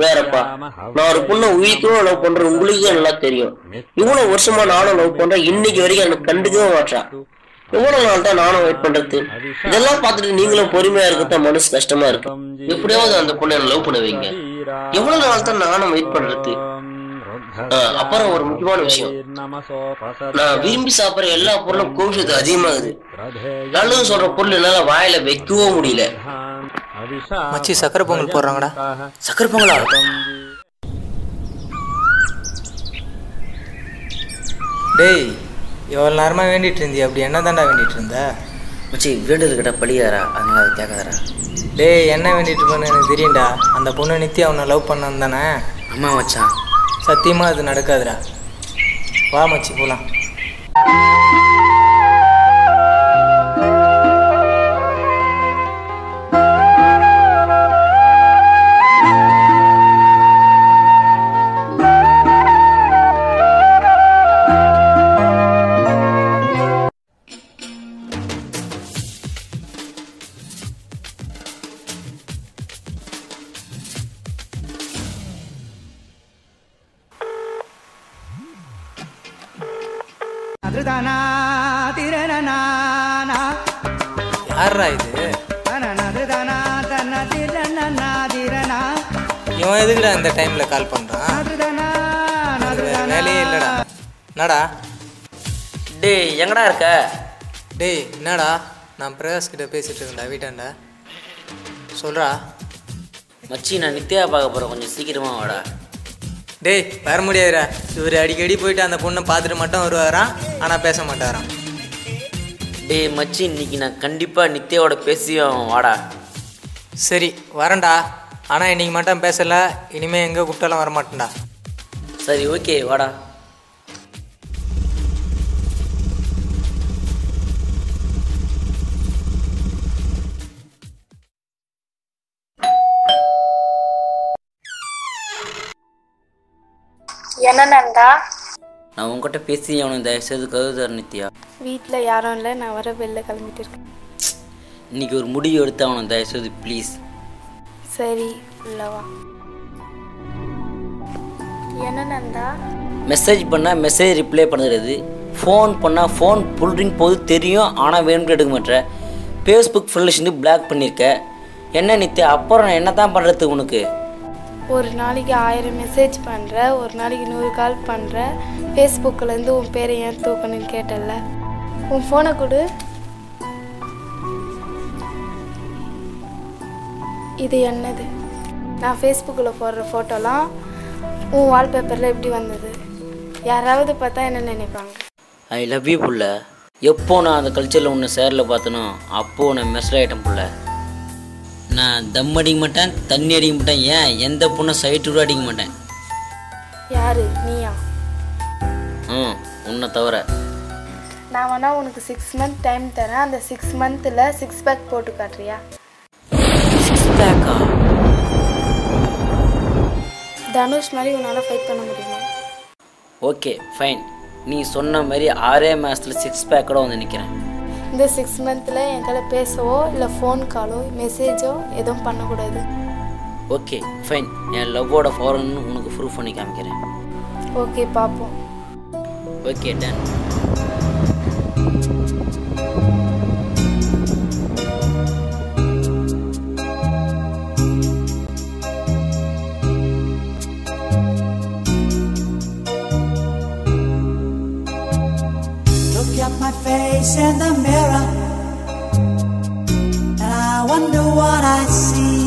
வேறப்பா, நான் ஒரு பொண்ணை உயிர்க்கும் லவ் பண்றேன், உங்களுக்கே நல்லா தெரியும். இவ்வளவு வருஷமா நானும் லவ் பண்றேன், இன்னைக்கு வரைக்கும் எனக்கு கண்டுக்கவே மாட்டா. எவ்வளவு நாள் தான் நானும் வெயிட் பண்றது? இதெல்லாம் பார்த்துட்டு நீங்களும் பொறுமையா இருக்கத்தான் மனசு கஷ்டமா இருக்கு. எப்படியாவது அந்த பொண்ணை லவ் பண்ண வைங்க. எவ்வளவு நாள் தான் நானும் வெயிட் பண்றது? அப்புறம் ஒரு முக்கியமான விஷயம், நான் விரும்பி சாப்பிடுற எல்லா பொருளும் கோவிஷத்து அதிகமாகுது. நல்லது சொல்ற பொருள் என்னால வாயில வைக்கவும் முடியல. மச்சி சக்கரை பொங்கல் போடுறாங்கடா. சக்கரை பொங்கலா? டேய், எவ்வளோ நேரமாக வேண்டிட்டு இருந்தியா? அப்படி என்ன தாண்டா வேண்டிட்டு இருந்த? மச்சி, வேண்டது கிட்ட பழியாரா, அதனால அது கேட்காதரா. டேய், என்ன வேண்டிட்டு இருப்பேன்னு எனக்கு தெரியும்டா. அந்த பொண்ணு நித்யா அவனை லவ் பண்ணது தானே? அம்மா மச்சான், சத்தியமாக அது நடக்காதுடா. வா மச்சி போகலாம். யாரா இது? இவன் எதுக்குடா இந்த டைம்ல கால் பண்றான்? வேலையே இல்லடா. என்னடா? டேய் எங்கடா இருக்க? டேய் என்னடா, நான் பிரகாஷ் கிட்ட பேசிட்டு இருக்கேன்டா வீட்டாண்டா. சொல்றா. மச்சி, நான் நித்யா பார்க்க போறேன், கொஞ்சம் சீக்கிரமா வாடா. டேய் வர முடியாதுடா. இவர் அடிக்கடி போயிட்டு அந்த பொண்ணை பார்த்துட்டு மட்டும் வருவாராம், ஆனால் பேச மாட்டாராம். டேய் மச்சி, இன்னைக்கு நான் கண்டிப்பா நித்யாவோட பேசியும் வாடா. சரி வரேன்டா, ஆனால் இன்னைக்கு மட்டும் பேசலை. இனிமேல் எங்கே கூப்பிட்டாலும் வரமாட்டேன்டா. சரி ஓகே வாடா. என்ன நந்தா? நான் உங்ககிட்ட பேசி அவனுக்கு தயவுசெய்து கருதுற நித்யா. வீட்டில் யாரும் இல்லை, நான் வர வெளில கிளம்பிட்டு இருக்கேன். இன்னைக்கு ஒரு முடிவு எடுத்து அவனுக்கு தயவுசெய்து ப்ளீஸ். சரி உள்ளவா. என்ன நந்தா? மெசேஜ் பண்ணால் மெசேஜ் ரிப்ளை பண்ணுறது, ஃபோன் பண்ணால் ஃபோன் புல்ரிங் போது தெரியும், ஆனால் வேணும்னு எடுக்க மாட்டேற. ஃபேஸ்புக் ஃப்ரெண்ட்ஸ்லேருந்து பிளாக் பண்ணியிருக்க. என்ன நித்யா, அப்புறம் என்ன தான் பண்ணுறது உனக்கு? ஒரு நாளைக்கு 1000 மெசேஜ் பண்ணுற, ஒரு நாளைக்கு 100 கால் பண்ணுற. ஃபேஸ்புக்கிலேருந்து உன் பேரை ஏன் தூக்கணும்னு கேட்டல. உன் ஃபோனை கொடு. இது என்னது? நான் ஃபேஸ்புக்கில் போடுற ஃபோட்டோலாம் உன் வால்பேப்பரில் எப்படி வந்தது? யாராவது பார்த்தா என்ன நினைப்பாங்க? ஐ லவ் யூ புள்ள. எப்போ நான் அந்த கல்ச்சரில் ஒன்று சேரில் பார்த்தனோ அப்போது நான் மெஸ்ட் ஆகிட்டேன் புள்ள. நான் தம் அடிக்க மாட்டேன், தண்ணி அடிக்க மாட்டேன், ஏன் எந்த பொண்ணை சைட்டு கூட அடிக்க மாட்டேன். யாரு நீயா? உன்னை தவிர. நான் வேணா உனக்கு 6 மந்த் டைம் தரேன். அந்த 6 மந்த்தில் 6 பேக் போட்டு காட்டுறியா? 6 பேக்கா? தனுஷ் மாதிரி உன்னால் ஃபைட் பண்ண முடியுமா? ஓகே ஃபைன், நீ சொன்ன மாதிரி 6 மாதத்தில் 6 பேக்கோட வந்து நிற்கிறேன். இந்த 6 மந்த்தில் என் கூட பேசவோ இல்லை ஃபோன் காலோ மெசேஜோ எதுவும் பண்ணக்கூடாது. ஓகே ஃபைன், என் லவ்வோட ஃபாரன்னு உனக்கு ப்ரூஃப் பண்ணி காமிக்கிறேன். ஓகே பார்ப்போம். Okay done. Look at my face in the mirror, and I wonder what I see.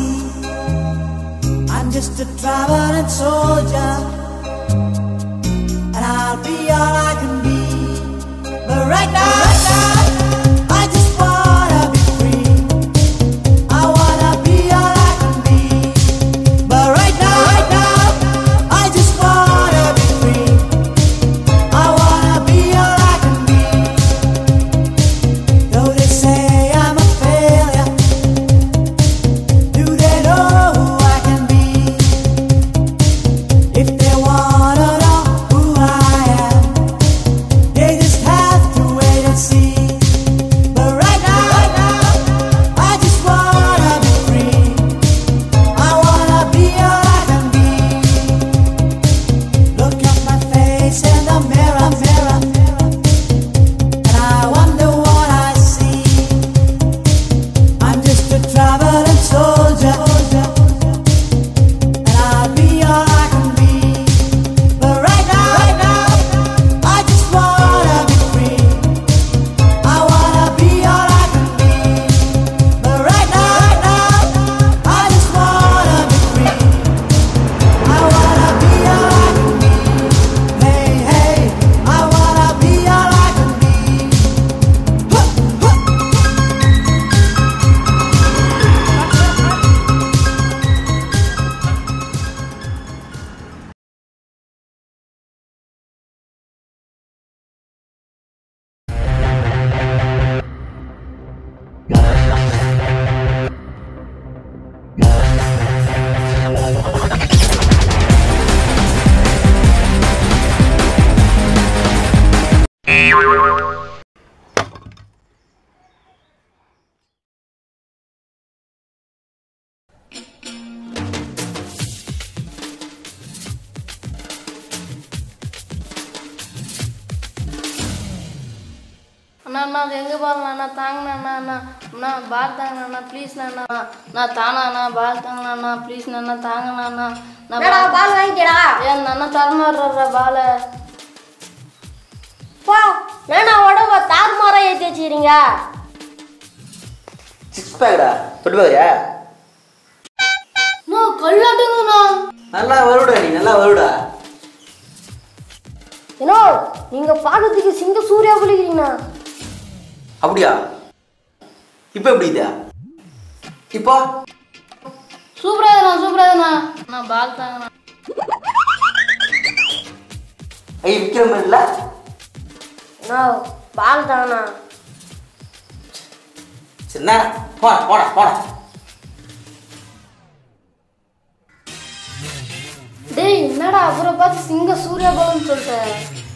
I'm just a traveling soldier, and I'll be all I can be. But right now, I just wanna be free. I wanna be all I can be. But right now, I just wanna be free. I wanna be all I can be. Though they say I'm a failure, do they know who I can be? If they அண்ணா எங்கே பாருங்கண்ணா தாங்கண்ணா அண்ணா பால் தாங்கண்ணா ப்ளீஸ்ண்ணா நான் தானா பால் தாங்கண்ணா ப்ளீஸ்ண்ணா தாங்கண்ணா பால் வாங்கிக்கடா. ஏன் அண்ணா தரமாடுற பாலை பா ஏன்னா உடம்ப தாறுமாறா ஏற்றி வச்சுக்கிறீங்க. சிக்ஸ் பேக்கடா தொட்டு பாக்குறியா? கல்லாட்டுங்கண்ணா. நல்லா வருடா, நீ நல்லா வருடா. ஏன்னோ நீங்க பார்க்கறதுக்கு சிங்க சூர்யா புலிக்கிறீங்கண்ணா. அப்படியா? இப்போ எப்படி இதா? இப்போ சூப்பராதுண்ணா நான் பால் தாங்கண்ணா. ஐ விக்ரம் இல்ல? பால் தாங்கண்ணா. சரிண்ணா, போடா போடா போடா. டேய் என்னடா அப்புறம் பார்த்து சிங்க சூர்யா பால்னு சொல்லிட்டேன்.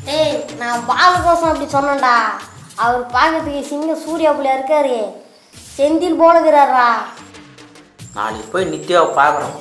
டேய் நான் பால் கோசம் அப்படி சொன்னேன்டா. அவர் பார்க்கறதுக்கு சிங்க சூர்யா புலியா இருக்காரு. செந்தில் போலுகிறாரா. நாளைக்கு போய் நித்யாவை பார்க்குறோம்.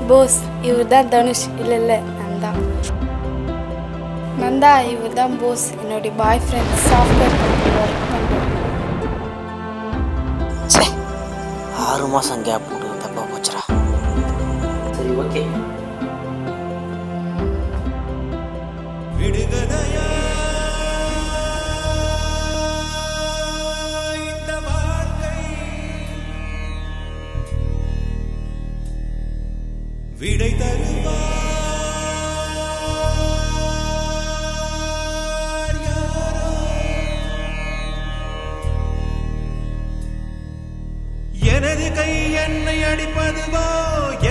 போஸ் இவர் தான் தனுஷ். இல்லை நந்தா. நந்தா இவர் தான் போஸ், என்னுடைய பாய் ஃப்ரெண்ட். சாஃப்ட்வேர் கம்பெனி ஒர்க் பண்ணுறேன். 6 மாதம் கேப் போட்டு தப்பா போச்சுடா. சரி ஓகே. விடை தருவார் யாரோ, எனது கை என்னை அடிப்பதுவோ,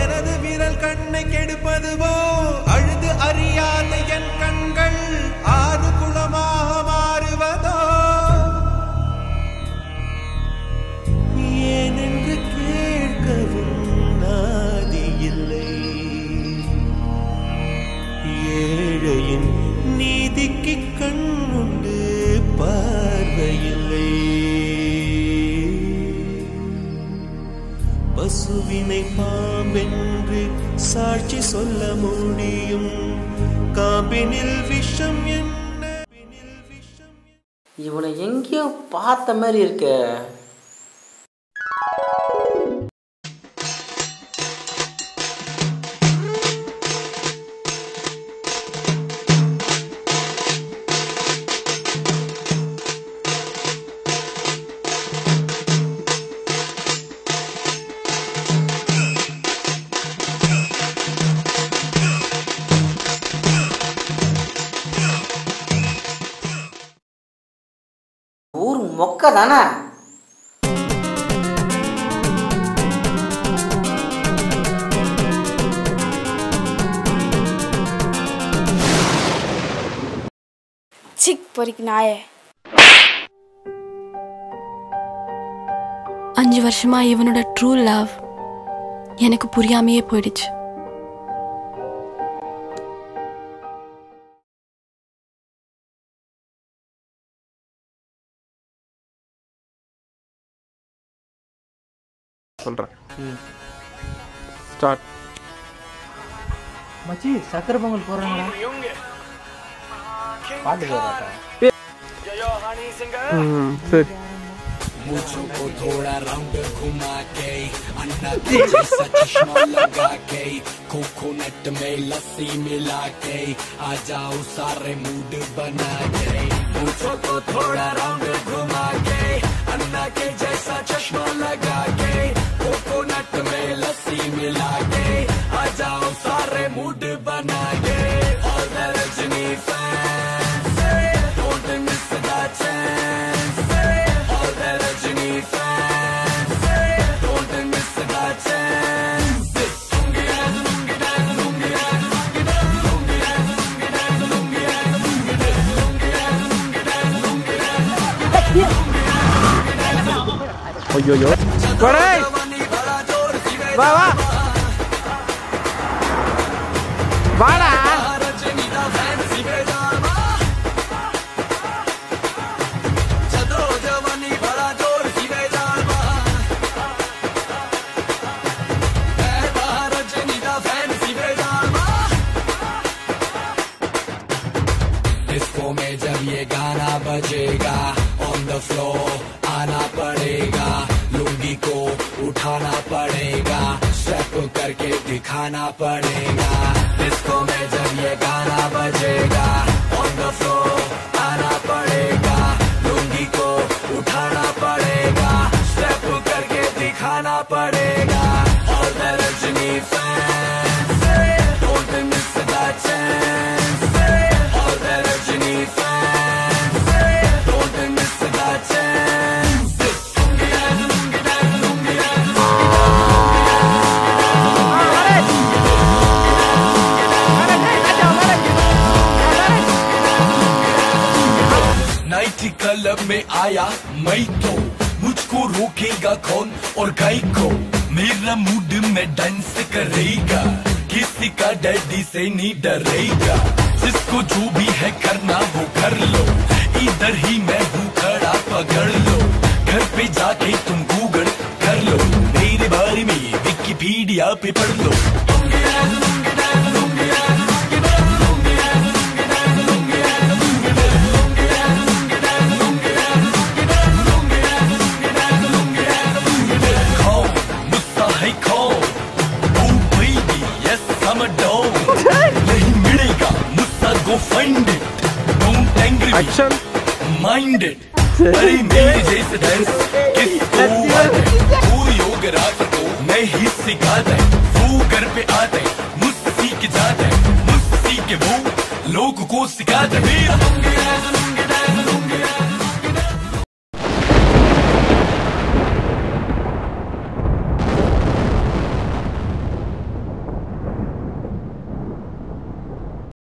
எனது விரல் கண்ணை கெடுப்பதுவோ, அழுது அறியாத என் கண்கள் ஆறு குளமாக மாறுவதோ, ஏனென்று கேட்கவும் ஏழையின் நீதிக்கு கண்ணுண்டு பார்வையில்லை. பசுவினை பாம்பென்று சாட்சி சொல்ல முடியும், காம்பினில் விஷம் என்ன. இவனை எங்கேயோ பார்த்த மாதிரி இருக்க. ஊர் மொக்க தானே. சிக் பொறிக்கு நாயே. 5 வருஷமா இவனோட ட்ரூ லவ் எனக்கு புரியாமையே போயிடுச்சு. சொல்கிறேன். ஸ்டார்ட். மச்சி சக்கரை பொங்கல் போடுறாங்களா? பாட்டு போடுறாங்க. சரி. मुझको थोड़ा राउंड घुमा के अन्ना के जैसा चश्मा लगा के कोकोनट में लस्सी मिला के आ जाओ सारे मूड बना के मुझको थोड़ा राउंड घुमा के अन्ना के जैसा चश्मा लगा के कोकोनट में लस्सी मिला के आ जाओ सारे मूड बना के और Rajini fans don't miss the chance और Rajini fans don't miss the chance ஐயோ வா வா வாடா. डिस्को में जब ये गाना बजेगा ऑन द फ्लोर आना पड़ेगा लुंगी को उठाना पड़ेगा स्टेप करके दिखाना पड़ेगा डिस्को में जब ये गाना बजेगा ऑन द फ्लोर आना पड़ेगा लुंगी को उठाना पड़ेगा स्टेप करके दिखाना पड़ेगा और the Rajini fans don't miss the chance और the Rajini fans don't miss the chance night club में आया मैं तो मुझको रोकेगा कौन और गाय को मेरा मूड में डांस करेगा किसी का डैडी से नहीं डरेगा जिसको जो भी है करना वो कर लो इधर ही मैं हूँ खड़ा पकड़ लो घर पे जाके तुम गूगल कर लो मेरे बारे में विकिपीडिया पे पढ़ लो नहीं मिलेगा मुझसे go find it don't angry Action. mind it अरे मेरे जैसे डांस किसको आता है वो योग रात को मैं ही सिखाता है वो घर पे आता है मुझसे सीख जाता है मुझसे सीख के वो लोगों को सिखाता है